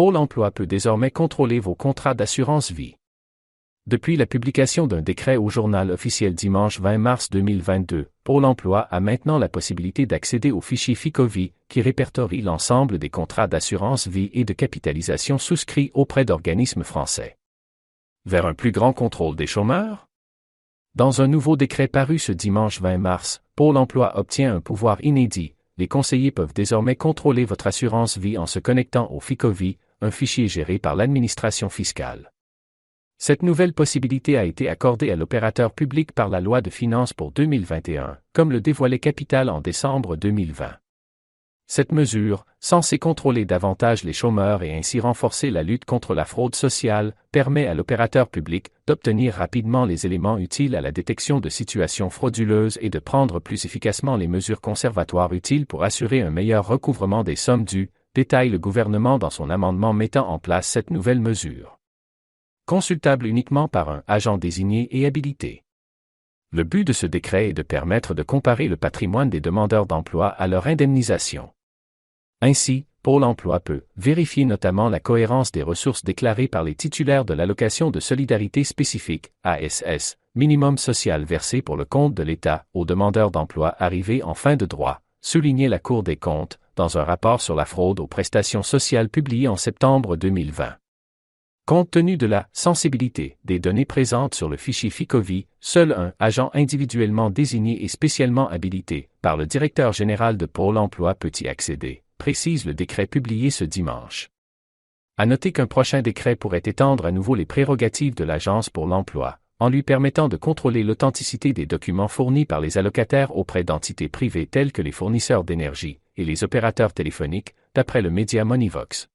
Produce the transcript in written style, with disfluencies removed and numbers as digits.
Pôle emploi peut désormais contrôler vos contrats d'assurance vie. Depuis la publication d'un décret au journal officiel dimanche 20 mars 2022, Pôle emploi a maintenant la possibilité d'accéder au fichier Ficovie, qui répertorie l'ensemble des contrats d'assurance vie et de capitalisation souscrits auprès d'organismes français. Vers un plus grand contrôle des chômeurs? Dans un nouveau décret paru ce dimanche 20 mars, Pôle emploi obtient un pouvoir inédit. Les conseillers peuvent désormais contrôler votre assurance vie en se connectant au Ficovie, un fichier géré par l'administration fiscale. Cette nouvelle possibilité a été accordée à l'opérateur public par la loi de finances pour 2021, comme le dévoilait Capital en décembre 2020. Cette mesure, censée contrôler davantage les chômeurs et ainsi renforcer la lutte contre la fraude sociale, permet à l'opérateur public d'obtenir rapidement les éléments utiles à la détection de situations frauduleuses et de prendre plus efficacement les mesures conservatoires utiles pour assurer un meilleur recouvrement des sommes dues, détaille le gouvernement dans son amendement mettant en place cette nouvelle mesure. Consultable uniquement par un agent désigné et habilité. Le but de ce décret est de permettre de comparer le patrimoine des demandeurs d'emploi à leur indemnisation. Ainsi, Pôle emploi peut vérifier notamment la cohérence des ressources déclarées par les titulaires de l'allocation de solidarité spécifique, ASS, minimum social versé pour le compte de l'État aux demandeurs d'emploi arrivés en fin de droit, soulignait la Cour des comptes, dans un rapport sur la fraude aux prestations sociales publié en septembre 2020. Compte tenu de la sensibilité des données présentes sur le fichier Ficovie, seul un agent individuellement désigné et spécialement habilité par le directeur général de Pôle emploi peut y accéder, précise le décret publié ce dimanche. À noter qu'un prochain décret pourrait étendre à nouveau les prérogatives de l'Agence pour l'emploi, en lui permettant de contrôler l'authenticité des documents fournis par les allocataires auprès d'entités privées telles que les fournisseurs d'énergie et les opérateurs téléphoniques, d'après le média Moneyvox.